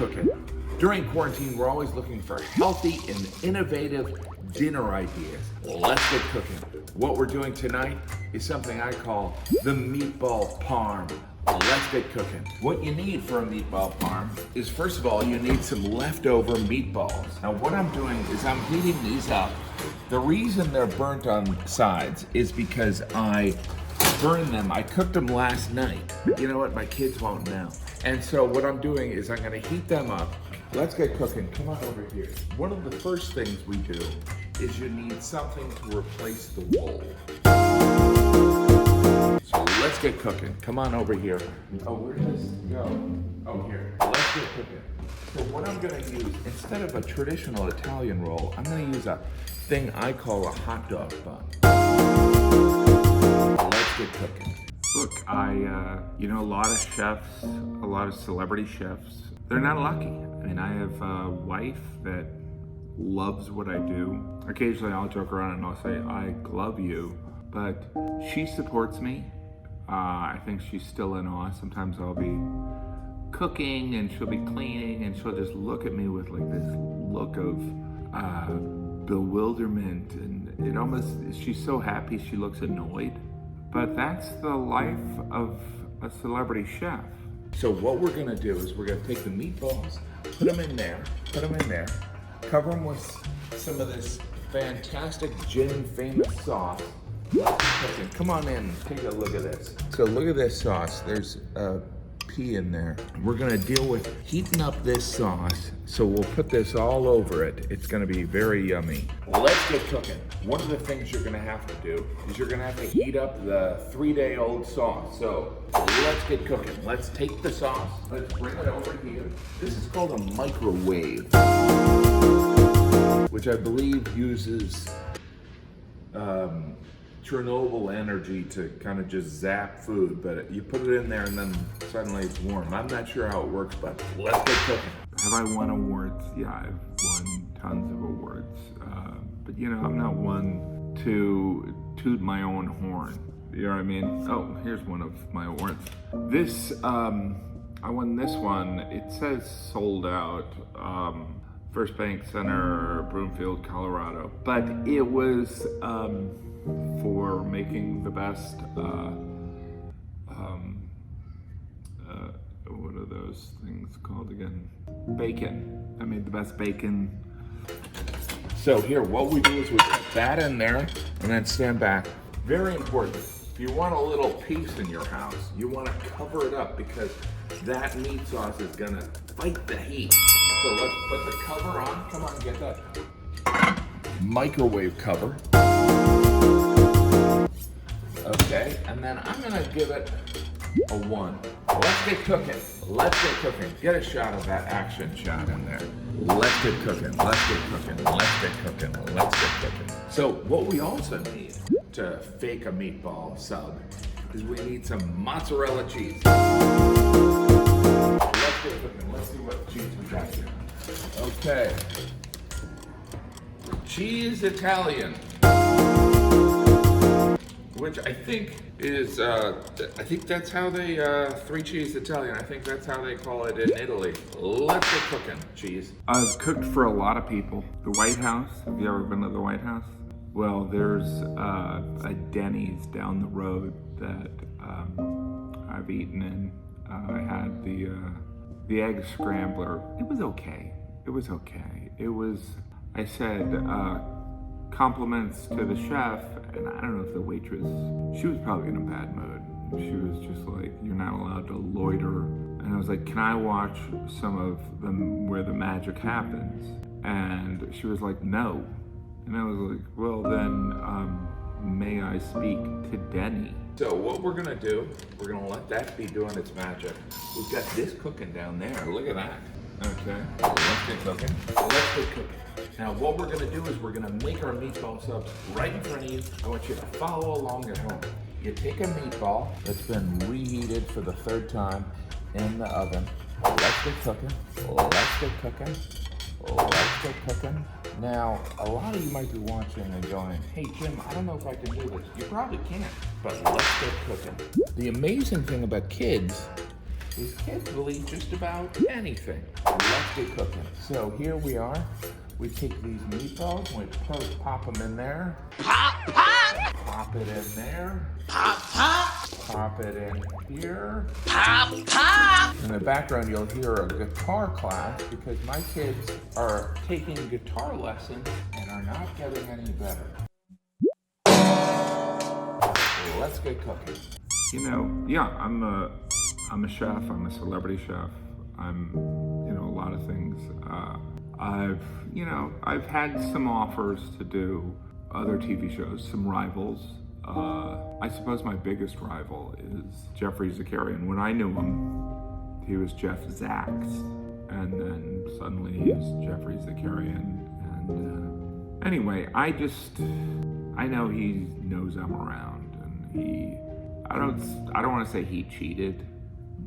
cooking. During quarantine, we're always looking for healthy and innovative dinner ideas. Let's get cooking. What we're doing tonight is something I call the Meatball Parm. Let's get cooking. What you need for a meatball parm is, first of all, you need some leftover meatballs. Now what I'm doing is I'm heating these up. The reason they're burnt on sides is because I burned them. I cooked them last night. You know what? My kids won't know. And so what I'm doing is I'm gonna heat them up. Let's get cooking. Come on over here. One of the first things we do is you need something to replace the wool. So let's get cooking. Come on over here. Oh, where does this go? Oh, here. Let's get cooking. So what I'm gonna use, instead of a traditional Italian roll, I'm gonna use a thing I call a hot dog bun. Let's get cooking. Look, you know, a lot of chefs, a lot of celebrity chefs, they're not lucky. I mean, I have a wife that loves what I do. Occasionally I'll joke around and I'll say, I love you, but she supports me. I think she's still in awe. Sometimes I'll be cooking and she'll be cleaning and she'll just look at me with like this look of bewilderment, and it almost, she's so happy she looks annoyed. But that's the life of a celebrity chef. So what we're gonna do is we're gonna take the meatballs, put them in there, cover them with some of this fantastic Jane famous sauce. Come on in, take a look at this. So look at this sauce, there's a pea in there. We're gonna deal with heating up this sauce, so we'll put this all over it. It's gonna be very yummy. Let's get cooking. One of the things you're gonna have to do is you're gonna have to heat up the 3-day-old sauce. So let's get cooking. Let's take the sauce, let's bring it over here. This is called a microwave, which I believe uses Chernobyl energy to kind of just zap food, but you put it in there and then suddenly it's warm. I'm not sure how it works, but let's get cooking. Have I won awards? Yeah, I've won tons of awards. But you know, I'm not one to toot my own horn. You know what I mean? Oh, here's one of my awards. This, I won this one. It says sold out. First Bank Center, Broomfield, Colorado. But it was for making the best, what are those things called again? Bacon. I made the best bacon. So here, what we do is we put that in there and then stand back. Very important. If you want a little peace in your house, you want to cover it up because that meat sauce is gonna fight the heat. So let's put the cover on. Come on, get that microwave cover. Okay, and then I'm gonna give it a 1. Let's get cooking. Let's get cooking. Get a shot of that action shot in there. Let's get cooking. Let's get cooking. Let's get cooking. Let's get cooking. So what we also need to fake a meatball sub is we need some mozzarella cheese. Let's get cooking. Let's see what cheese we got here. Okay. Cheese Italian. Which I think is, I think that's how they, 3 cheese Italian, I think that's how they call it in Italy. Let's get cooking, cheese. I've cooked for a lot of people. The White House, have you ever been to the White House? Well, there's a Denny's down the road that I've eaten in. I had the egg scrambler. It was okay. It was okay. It was, I said, compliments to the chef, and I don't know if the waitress, she was probably in a bad mood. She was just like, you're not allowed to loiter. And I was like, can I watch some of them where the magic happens? And she was like, no. And I was like, well then, may I speak to Denny? So what we're gonna do, we're gonna let that be doing its magic. We've got this cooking down there, look at that. Okay, let's get cooking. Let's get cooking. Now what we're gonna do is we're gonna make our meatball subs right in front of you. I want you to follow along at home. You take a meatball that's been reheated for the 3rd time in the oven. Let's get cooking. Let's get cooking. Let's get cooking. Now, a lot of you might be watching and going, hey Jim, I don't know if I can do this. You probably can't, but let's get cooking. The amazing thing about kids is kids will eat just about anything. Let's get cooking. So here we are. We take these meatballs and we pop them in there. Pop, pop! Pop it in there. Pop, pop! Pop it in here. Pop, pop! In the background, you'll hear a guitar class because my kids are taking guitar lessons and are not getting any better. Let's get cooking. You know, yeah, I'm a chef. I'm a celebrity chef. I'm, you know, a lot of things. I've had some offers to do other TV shows, some rivals. I suppose my biggest rival is Jeffrey Zakarian. When I knew him, he was Jeff Zaks, and then suddenly he's Jeffrey Zakarian. And anyway, I know he knows I'm around, and I don't want to say he cheated,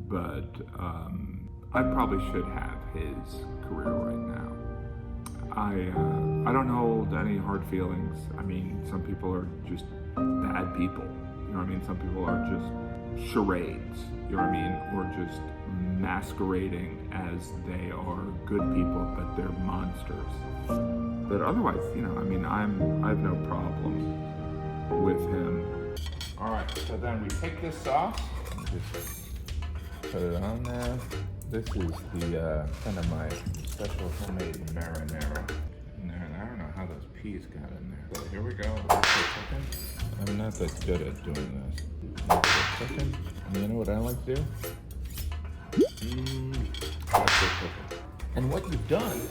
but I probably should have his career right now. I don't hold any hard feelings. I mean, some people are just bad people. You know what I mean? Some people are just charades. You know what I mean? Or just masquerading as they are good people, but they're monsters. But otherwise, you know, I mean, I have no problem with him. All right, so then we take this sauce and just put it on there. This is the kind of my special homemade marinara. And I don't know how those peas got in there. So here we go. I'm not that good at doing this. Let's get cooking. And you know what I like to do? Let's get cooking. And what you've done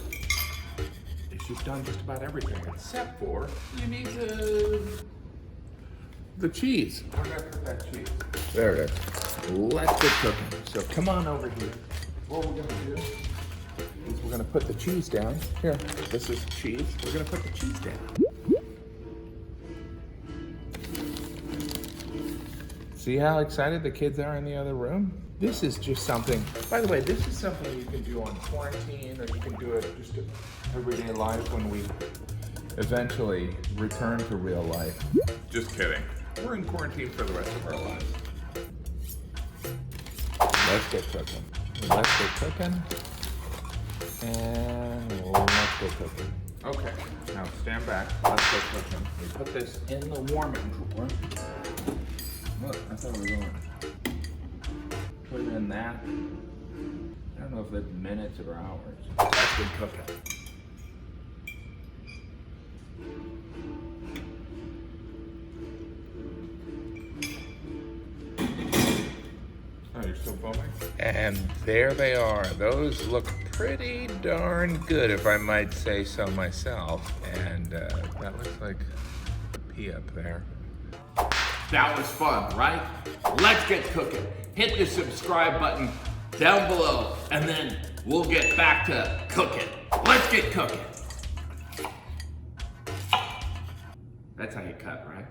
is you've done just about everything except for you need the cheese. Where did I put that cheese? There it is. Let's get cooking. So come on over here. What we're gonna do is we're gonna put the cheese down. Here, this is cheese. We're gonna put the cheese down. See how excited the kids are in the other room? This is just something, by the way, this is something you can do on quarantine, or you can do it just in everyday life when we eventually return to real life. Just kidding. We're in quarantine for the rest of our lives. Let's get cooking. Let's get cooking. And let's get cooking. Okay, now stand back. Let's get cooking. We put this in the warming drawer. Look, I thought we were going to put it in that. I don't know if that's minutes or hours. Let's get cooking. Oh, you're still filming? And there they are. Those look pretty darn good, if I might say so myself. And that looks like a pea up there. That was fun, right? Let's get cooking. Hit the subscribe button down below, and then we'll get back to cooking. Let's get cooking. That's how you cut, right?